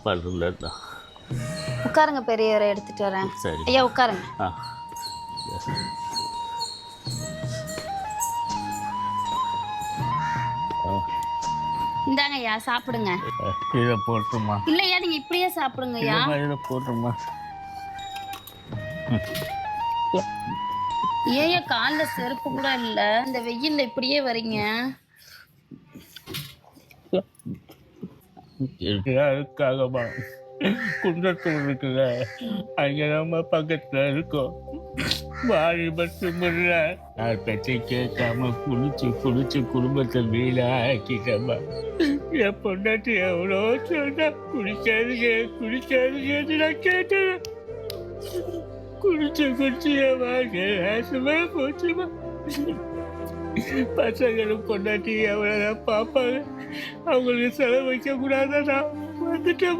சாப்பாடு தான். உட்காருங்க பெரியவரை, எடுத்துட்டு வரேன். சரி ஐயா உட்காருங்க. ஆ இந்தாங்க ஐயா, சாப்பிடுங்க. இதை போட்டுமா? இல்லையா, நீங்க இப்படியே சாப்பிடுங்க ஐயா. இதை போட்டுமா? ஏயா கால்ல செருப்பு கூட இல்ல, இந்த வெயில்ல இப்படியே வரீங்க? அதுக்காகமா குன்றத்தூர் இருக்குல்ல, அங்கே நம்ம பக்கத்தில் இருக்கோம். வாலிபர் சுமர்ற நான் பெற்றை கேட்காம குளிச்சு குடும்பத்தை வீணாக்கிட்டமா. என் பொண்டாட்டி எவ்வளோ சொன்னா குடிக்காதீங்கன்னு நான் கேட்டேன். குடிச்சு என் வாழ்க்கை நாசமா போச்சுமா. பசங்களும் பொண்டாட்டி எவ்வளோதான் பார்ப்பாங்க, அவங்களுக்கு செலவு வைக்க கூடாதான் நான் வந்துட்டேன்.